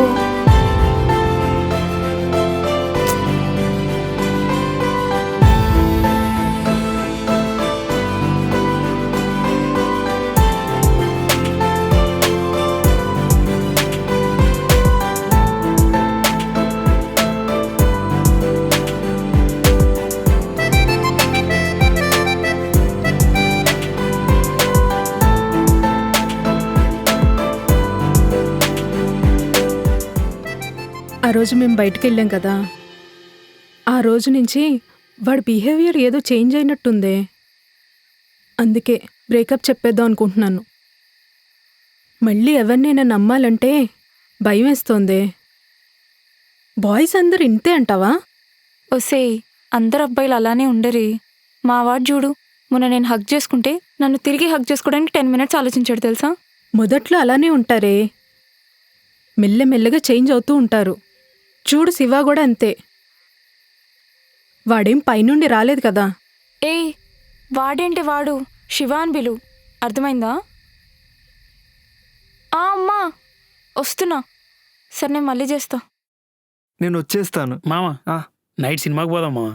ఆ రోజు మేము బయటికి వెళ్ళాం కదా, ఆ రోజు నుంచి వాడి బిహేవియర్ ఏదో చేంజ్ అయినట్టుందే. అందుకే బ్రేకప్ చెప్పేద్దాం అనుకుంటున్నాను. మళ్ళీ ఎవరినైనా నమ్మాలంటే భయం వేస్తోందే. బాయ్స్ అందరు ఇంతే అంటావా? ఒసేయ్, అందరు అబ్బాయిలు అలానే ఉండరే. మా వాడు చూడు, మొన్న నేను హగ్ చేసుకుంటే నన్ను తిరిగి హగ్ చేసుకోవడానికి 10 minutes ఆలోచించాడు తెలుసా? మొదట్లో అలానే ఉంటారే, మెల్లమెల్లగా చేంజ్ అవుతూ ఉంటారు. చూడు శివ కూడా అంతే, వాడేం పైనుండి రాలేదు కదా. ఏయ్, వాడేంటి వాడు, శివ అని పిలు, అర్థమైందా? అమ్మా వస్తున్నా. సరే నేను మళ్ళీ చేస్తా. నేను వచ్చేస్తాను. మావా, ఆ. నైట్ సినిమాకి పోదాం మావా.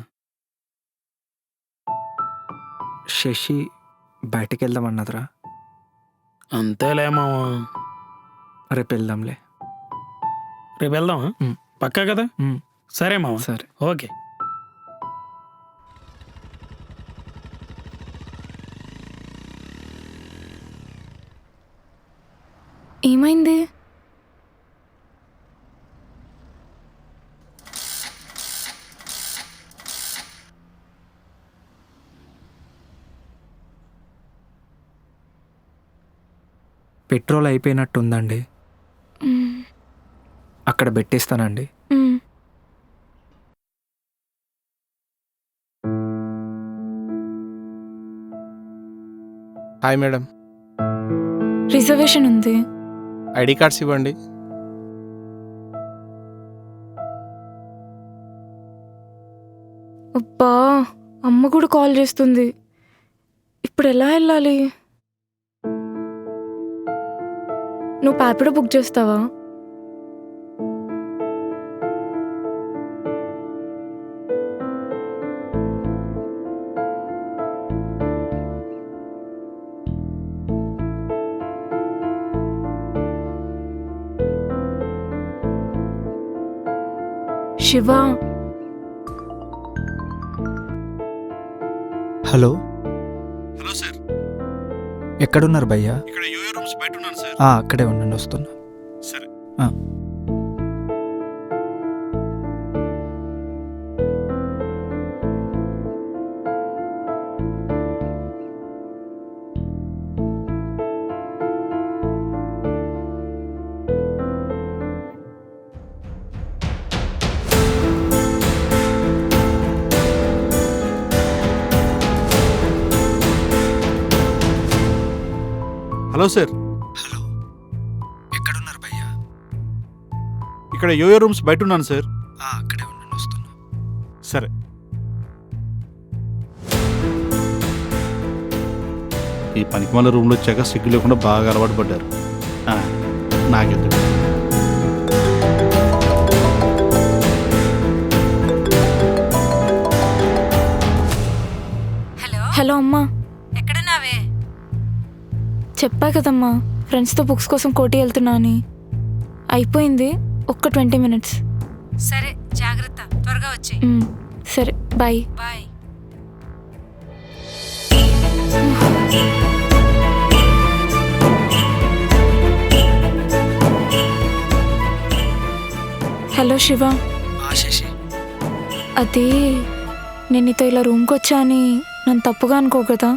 శశి బయటికి వెళ్దామన్నదిరా. అంతేలే మావా, రేపు వెళ్దాంలే. రేపు వెళ్దామా? పక్కా కదా? సరే మావా, సరే. ఓకే. ఏమైంది? పెట్రోల్ అయిపోయినట్టుందండి. మ్మ్. అక్కడ పెట్టేస్తానండి. మ్మ్. హాయ్ మేడం, రిజర్వేషన్ ఉంది. ఐడి కార్డ్స్ ఇవ్వండి. అబ్బా, అమ్మ కూడా కాల్ చేస్తుంది. ఇప్పుడు ఎలా వెళ్ళాలి? నువ్వు ప్యాపిడో బుక్ చేస్తావా? శివ, హలో, హలో సార్, ఎక్కడున్నారు భయ్యా? ఇక్కడ యూఏ రూమ్స్ బయట ఉన్నాను సార్. అక్కడే ఉండండి, వస్తున్నా. సరే. ఆ. హలో సార్, హలో, ఎక్కడున్నారు భయ్యా? ఇక్కడ యూఏ రూమ్స్ బయట ఉన్నాను సార్. అక్కడే ఉండండి, వస్తున్నా. సరే. ఈ పనికిమాల రూమ్లో వచ్చాక సిగ్గు లేకుండా బాగా అలవాటు పడ్డారు. నాకెందుకు. హలో, హలో అమ్మా. ఎక్కడున్నావే? చెప్పా కదమ్మా, ఫ్రెండ్స్తో బుక్స్ కోసం కోటి వెళ్తున్నా అని. అయిపోయింది, ఒక్క 20 minutes. సరే, జాగ్రత్త, త్వరగా వచ్చి. సరే, bye. Bye. Hello Shiva, Shashi, అది నేను నీతో ఇలా రూమ్కి వచ్చా అని నన్ను తప్పుగా అనుకో కదా.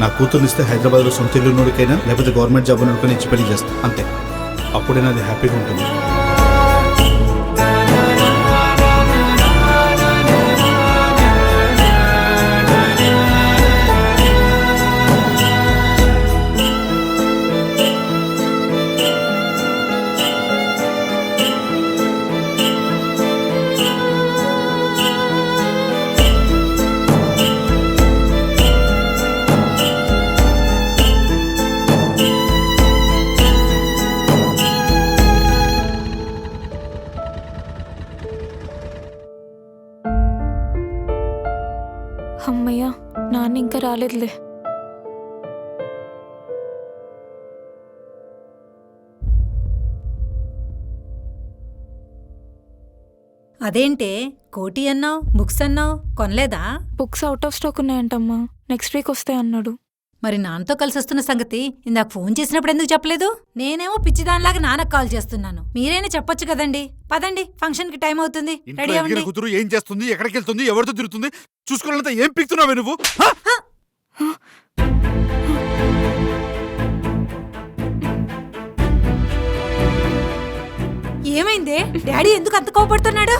నా కూతుర్నిస్తే హైదరాబాద్లో సొంత ఇల్లు నోడికైనా లేకపోతే గవర్నమెంట్ జాబ్ నోడుకొని ఇచ్చి పెళ్లి చేస్తా, అంతే. అప్పుడే నాది హ్యాపీగా ఉంటుంది. అమ్మయ్య, నాన్న ఇంకా రాలేదులే. అదేంటే కోటి అన్నావు, బుక్స్ అన్నావు, కొనలేదా? బుక్స్ అవుట్ ఆఫ్ స్టాక్ ఉన్నాయంటమ్మా, నెక్స్ట్ వీక్ వస్తాయి అన్నాడు. మరి నాన్నతో కలిసి వస్తున్న సంగతి ఇందాక ఫోన్ చేసినప్పుడు ఎందుకు చెప్పలేదు? నేనేమో పిచ్చిదానిలాగా నాన్నకు కాల్ చేస్తున్నాను. మీరైనా చెప్పొచ్చు కదండి. పదండి, ఫంక్షన్కి టైం అవుతుంది. ఇంట్లో రెడీ ఎదిగిన అవ్వండి. కూతురు ఏం చేస్తుంది, ఎక్కడికి వెళ్తుంది, ఎవరితో తిరుగుతుంది చూసుకోవాలంటే ఏం పిక్తున్నావే నువ్వు? ఏమైందే? డాడీ ఎందుకు అంత కోపడుతున్నాడు?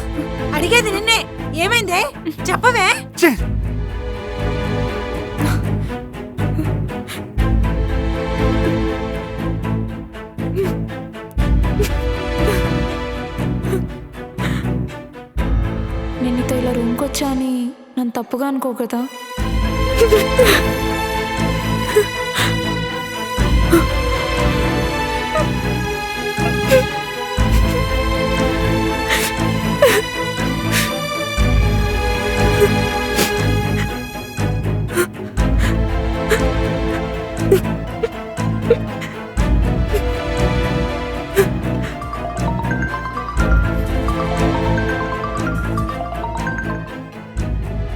అడిగేది నిన్నే. ఏమైందే చెప్పవే? ఛే! నేను నీతో ఇలా రూమ్కి వచ్చా అని నన్ను తప్పుగా అనుకో కదా.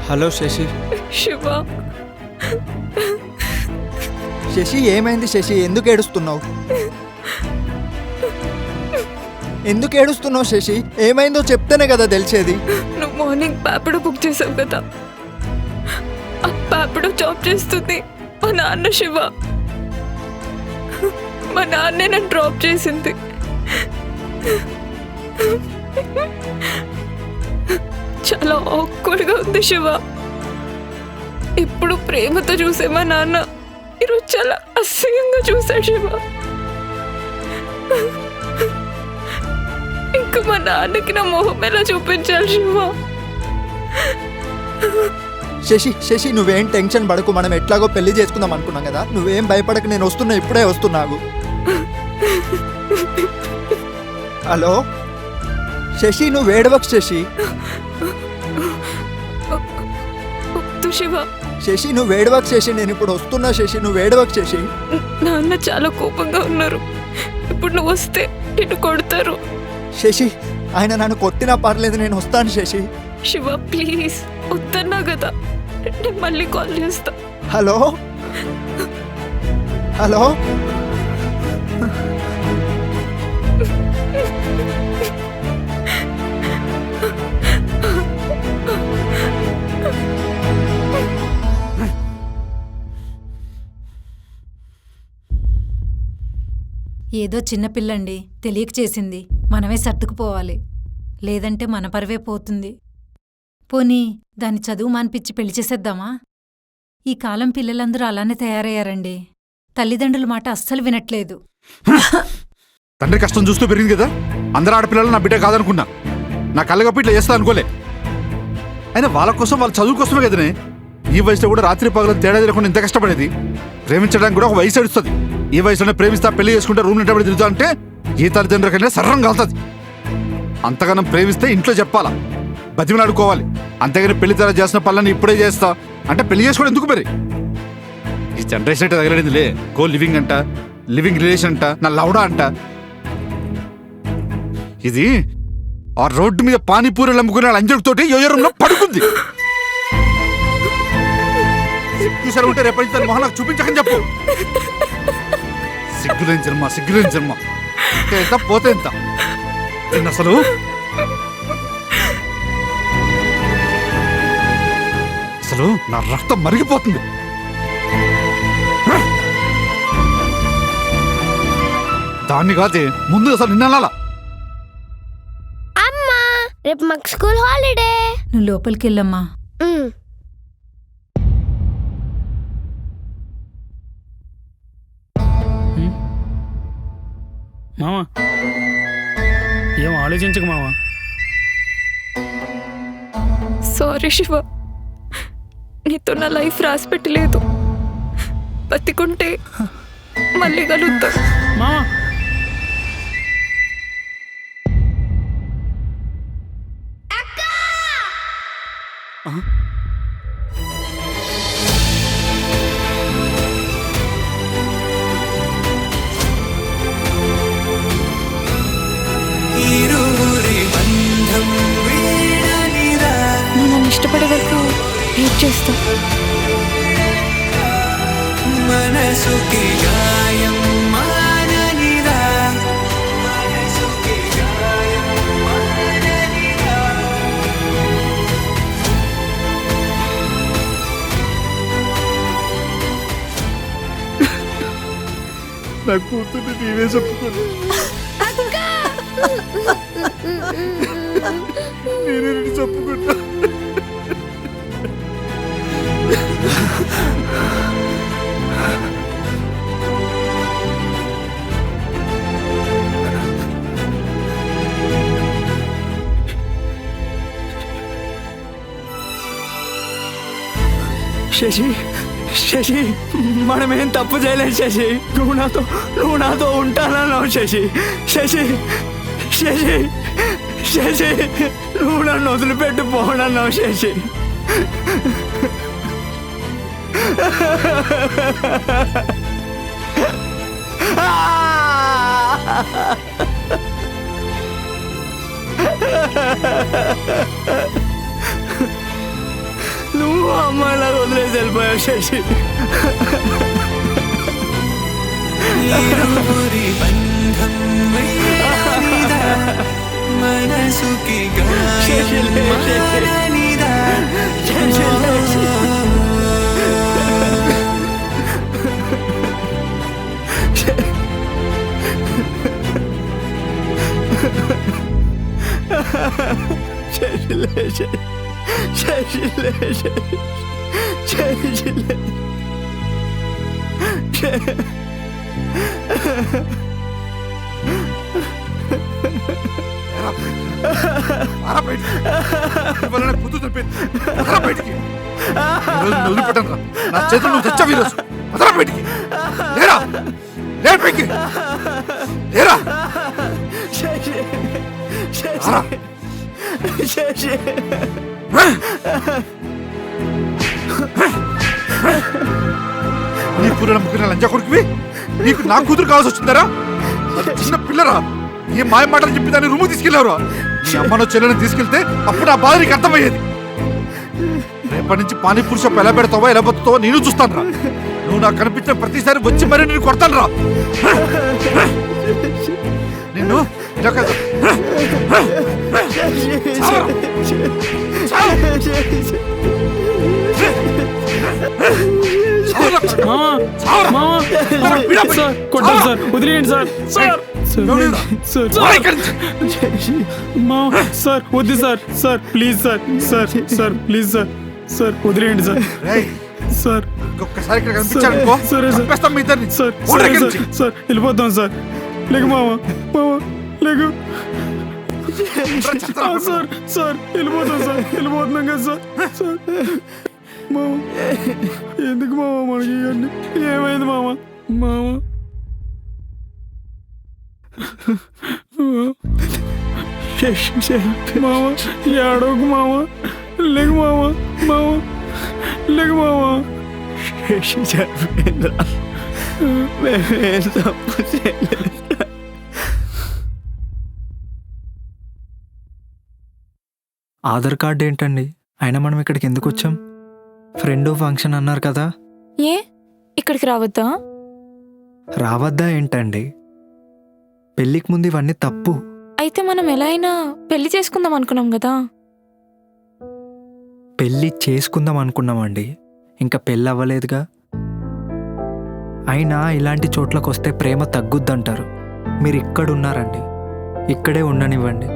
హలో శశి. శివ, శశి ఏమైంది శశి? ఎందుకు ఏడుస్తున్నావు? ఎందుకు ఏడుస్తున్నావు శశి? ఏమైందో చెప్తేనే కదా తెలిసేది. నువ్వు మార్నింగ్ ప్యాపిడో బుక్ చేసావు కదా, ఆ ప్యాపిడో జాబ్ చేస్తుంది మా నాన్న. శివ, మా నాన్నే నన్ను డ్రాప్ చేసింది. చాలా ఆక్వర్డ్గా ఉంది శివ. ఇప్పుడు ప్రేమతో చూసే మా నాన్న ఈరోజు చాలా అసహ్యంగా చూశాడు శివ. ఇంకా మా నాన్నకి నా మొహం ఎలా చూపించాలి శివ? శశి శశి నువ్వేం టెన్షన్ పడకు, మనం ఎట్లాగో పెళ్లి చేసుకుందాం అనుకున్నాం కదా. నువ్వేం భయపడకు, నేను వస్తున్నా, ఇప్పుడే వస్తున్నావు. హలో శశి, నువ్వు ఏడవకు శశి. వద్దు శివ. శశి నువ్వు ఏడవకు శశి, నేను ఇప్పుడు వస్తున్నా శశి, నువ్వు ఏడవకు శశి. నాన్న చాలా కోపంగా ఉన్నారు. ఇప్పుడు నువ్వు వస్తే నిన్ను కొడతారు. శశి ఆయన నన్ను కొట్టినా పర్లేదు, నేను వస్తాను శశి. శివ ప్లీజ్, వద్దన్నా కదా, నేను మళ్ళీ కాల్ చేస్తా. హలో హలో ఏదో చిన్నపిల్లండి, తెలియక చేసింది. మనమే సర్దుకుపోవాలి, లేదంటే మన పరువే పోతుంది. పోనీ దాని చదువు మాన్పిచ్చి పెళ్లి చేసేద్దామా? ఈ కాలం పిల్లలందరూ అలానే తయారయ్యారండి. తల్లిదండ్రుల మాట అస్సలు వినట్లేదు. తండ్రి కష్టం చూస్తూ పెరిగింది కదా. అందరు ఆడపిల్లలు నా బిడ్డ కాదనుకున్నా, నా కళ్ళగప్పి ఇట్లా చేస్తా అనుకోలే. అయినా వాళ్ళ కోసం, వాళ్ళ చదువు కోసమే కదనే ఈ వయసులో కూడా రాత్రి పగలను తేడా తిరగకుండా ఇంత కష్టపడేది. ప్రేమించడానికి కూడా ఒక వయసు ఏడుస్తుంది. ఈ వయసులోనే ప్రేమిస్తా, పెళ్లి చేసుకుంటే రూమ్ నింటబడి తిరుగుతా అంటే ఏ తల్లిదండ్రులకైనా సర్రం కాలుతుంది. అంతగానం ప్రేమిస్తే ఇంట్లో చెప్పాలా, బతిమలాడుకోవాలి. అంతేగాని పెళ్లి తర చేసిన పనులను ఇప్పుడే చేస్తా అంటే పెళ్లి చేసుకోవడం ఎందుకు మరి? ఈ జనరేషన్ అంటే తగలడిందిలే. కో లివింగ్ అంట, లివింగ్ రిలేషన్ అంట, నా లౌడా అంట. ఇది ఆ రోడ్డు మీద పానీపూరీలు అమ్ముకునే అంజలితోటి యోయో రూమ్ లో పడుకుంది. సిగ్గుసరి ఉంటే రేపటి తన మొహం నాకు చూపించకని చెప్పు. సిగ్గులేని జన్మ, సిగ్గులేని జన్మ. ఎంత పోతే ఎంత అసలు. అసలు నా రక్తం మరిగిపోతుంది. దాన్ని కాదే ముందు అసలు నిన్నలా. అమ్మా రేపు మాకు స్కూల్ హాలిడే. నువ్వు లోపలికెళ్ళమ్మా. మావా ఏం ఆలోచించకు మావా. సారీ శివ, నీతో నా లైఫ్ రాసి పెట్టలేదు. బతికుంటే మళ్ళీ కలుద్దాం. మావా నువ్వు నన్ను ఇష్టపడే వరకు వెయిట్ చేస్తా. మనసుకి గాయం మాననిరా, నా కూతుర్ని నేనే చెప్పుకోను. నేనే చెప్పుకున్నా. శశి శశి మనమేం తప్పు చేయలేదు శశి. నువ్వు నాతో ఉంటానన్నావు శశి. శశి శశి శశి నువ్వు నన్ను వదిలిపెట్టి పోనన్నావు శశి. అమ్మాయిలా వదిలేసి వెళ్ళిపోయావు శశి. ఇరువురి బంధం వేయనిదా, మనసుకి గాయం మారనిదా. నా చేతులు నువ్వు తెచ్చావు ఈరోజు. వదరా బయటికి. లేరా లే పైకి లేరా. రారా. నీ కూరల ముగ్గురు లంజా కొడుకువి. నీకు నా కూతురు కావాల్సి వచ్చిందరా? అది చిన్న పిల్లరా. ఏ మాయ మాటలు చెప్పి దాన్ని రూము తీసుకెళ్లేవరా? నీ అమ్మనో చెల్లెని తీసుకెళ్తే అప్పుడు ఆ బాధ నీకు అర్థమయ్యేది. రేపటి నుంచి పానీపూరి షాప్ ఎలా పెడతావో ఎలా బతుకుతావో నేను చూస్తాను రా. నువ్వు నాకు కనిపించిన ప్రతిసారి వచ్చి మరీ నేను కొడతాను రా. నిన్ను ఇలా కాదు. కొట్టాను సార్, వదిలేయండి సార్. సార్ సార్ వద్దు sir. Sir please sir. Sir sir please sir. Sir వదిలేయండి సార్. సార్ ఒక్కసారి ఇక్కడ కనిపించాలనుకో సరే సార్. చంపేస్తాం మీ ఇద్దరిని. సార్ ఊళ్ళో సరే నుంచి. సార్. సార్ వెళ్ళిపోతాం సార్. లేకు మామ, మామ లేకు. సార్ సార్ వెళ్ళిపోతాం సార్. వెళ్ళిపోతున్నాం కదా సార్. సార్ మామ ఎందుకు మామ మనకి ఇవన్నీ? ఏమైంది మామ? మామ మామ ఏడవకు మామ. లేకు మామ, మామ లేకు మామ. ఆధార్ కార్డు ఏంటండి? అయినా మనం ఇక్కడికి ఎందుకు వచ్చాం? ఫ్రెండ్ ఫంక్షన్ అన్నారు కదా. ఏ ఇక్కడికి రావద్దా? రావద్దా ఏంటండి? పెళ్ళికి ముందు ఇవన్నీ తప్పు. అయితే మనం ఎలా అయినా పెళ్లి చేసుకుందాం అనుకున్నాం కదా. పెళ్ళి చేసుకుందాం అనుకున్నామండి, ఇంకా పెళ్ళి అవ్వలేదుగా. అయినా ఇలాంటి చోట్లకు వస్తే ప్రేమ తగ్గుద్దంటారు. మీరు ఇక్కడున్నారండి, ఇక్కడే ఉండనివ్వండి.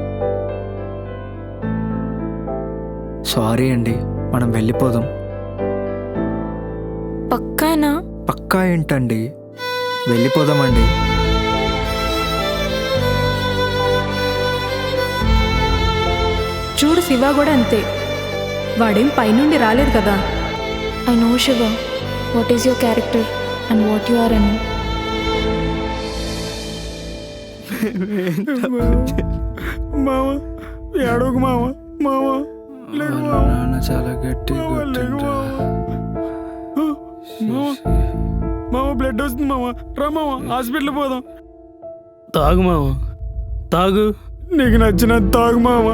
సారీ అండి, మనం వెళ్ళిపోదాం. పక్కానా? పక్కా ఏంటండి, వెళ్ళిపోదామండి. చూడు శివ కూడా అంతే. వాడేం పైనుండి రాలేదు కదా. I know Shiva, what is your character and what you are అని. మామ ఏడవకు మామ. మామ లేకు మామ. చాలా గట్టి మామ బ్లడ్ వస్తుంది మామ. రా మామ హాస్పిటల్ పోదాం. తాగు మామ, తాగు. నీకు నచ్చిన తాగు మామ.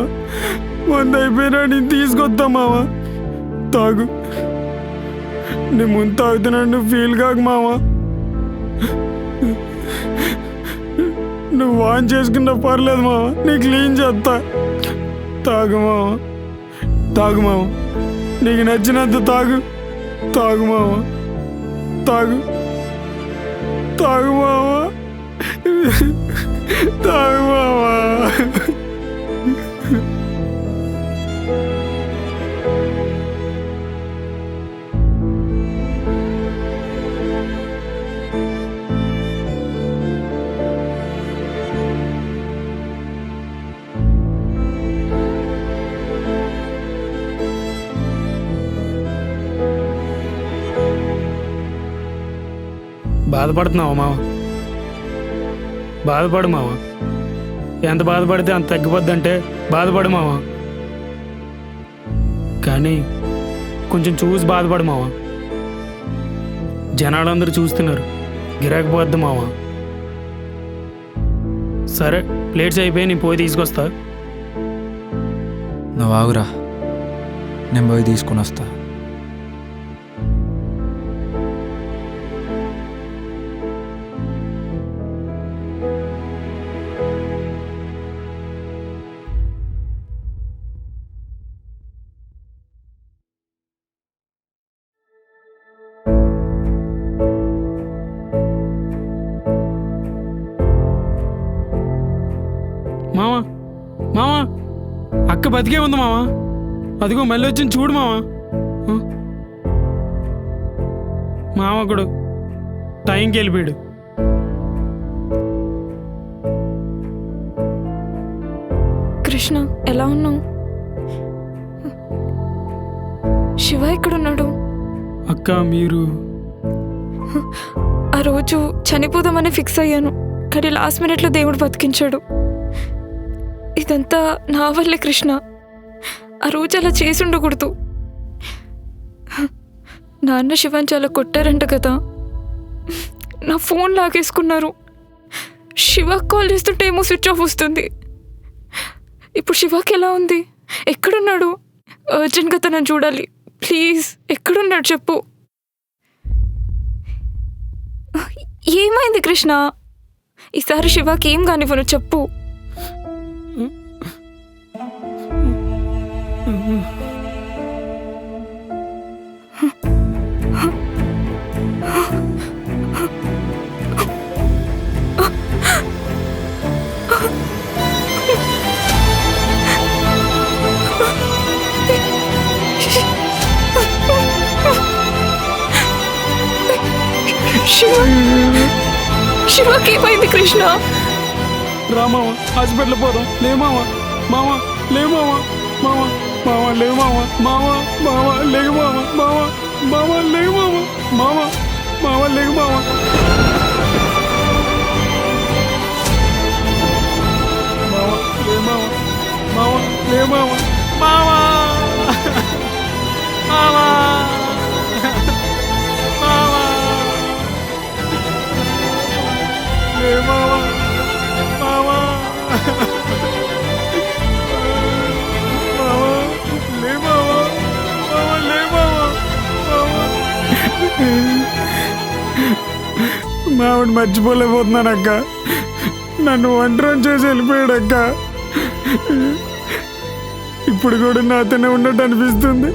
మంది అయిపోయినా నేను తీసుకొద్దా మామ. తాగు. నీ ముందు తాగుతున్నాడు, నువ్వు ఫీల్ కాకు మామ. నువ్వు వాన్ చేసుకున్నా పర్లేదు మామ, నీ క్లీన్ చేస్తా. తాగు మామ, తాగు మామ. నీకు నచ్చినంత తాగు. తాగు మామ, తాగు. తాగు మామ, తాగు మామ. బాధపడుతున్నావా మామ? బాధపడు మామ. ఎంత బాధపడితే అంత తగ్గిపోద్దంటే బాధపడు మామ. కానీ కొంచెం చూసి బాధపడు మామ. జనాలందరూ చూస్తున్నారు, గిరాకపోద్దు మామ. సరే ప్లేట్స్ అయిపోయి నేను పోయి తీసుకొస్తా. నువ్వు ఆగురా, నేను పోయి తీసుకొని వస్తా. మావా మావా అక్క బతికే ఉంది మావా. అదిగో మళ్ళీ వచ్చింది చూడు మావా. మామకుడు టైంకి వెళ్ళిపోయాడు. కృష్ణ ఎలా ఉన్నావు? శివ ఎక్కడున్నాడు? అక్క మీరు ఆ రోజు చనిపోదామని ఫిక్స్ అయ్యాను, కానీ లాస్ట్ మినిట్లో దేవుడు బతికించాడు. ఇదంతా నా వల్లే కృష్ణ. ఆ రోజు అలా చేసి ఉండకూడదు. నాన్న శివాని చాలా కొట్టారంట కదా, నా ఫోన్ లాగేసుకున్నారు. శివ కాల్ చేస్తుంటే ఏమో స్విచ్ ఆఫ్ వస్తుంది. ఇప్పుడు శివాకి ఎలా ఉంది? ఎక్కడున్నాడు? అర్జెంట్గా తనని చూడాలి ప్లీజ్. ఎక్కడున్నాడు చెప్పు. ఏమైంది కృష్ణ? ఈసారి శివాకి ఏం కానివ్వను చెప్పు. శివకి ఏమైంది కృష్ణ? రా మావా, హాస్పిటల్ పోదాం. లే మావా, మావా లే మావా, మావా మావా లే మావా, మావా మావా లేగు మావా, మావా మావా లేగు మావా, మావా మావా లేగు మావా. మావా లే మావా, మావా లే మావా, మావా మావా మావా లే మావా, మావా మావా లే మావా, మావా లే మావా, మావా. మావిడ మర్చిపోలేకపోతున్నానక్క. నన్ను ఒంటరి చేసి వెళ్ళిపోయాడక్క. ఇప్పుడు కూడా నాతోనే ఉన్నట్టు అనిపిస్తుంది.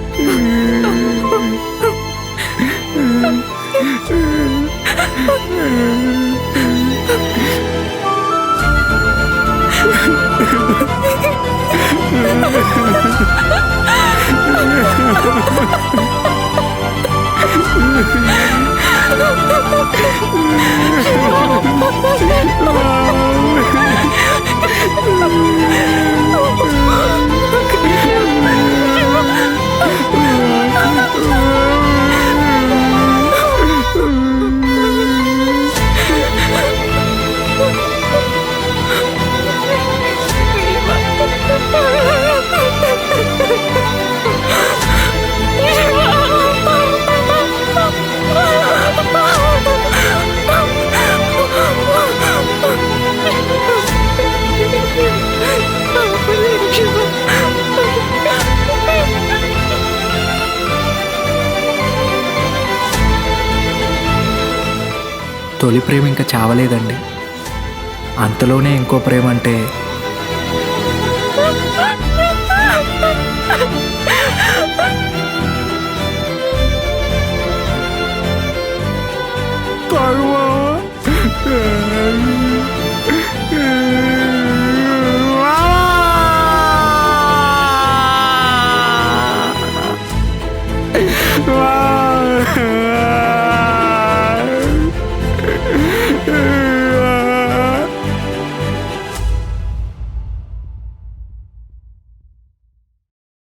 తొలి ప్రేమ ఇంకా చావలేదండి. అంతలోనే ఇంకో ప్రేమ అంటే Wow.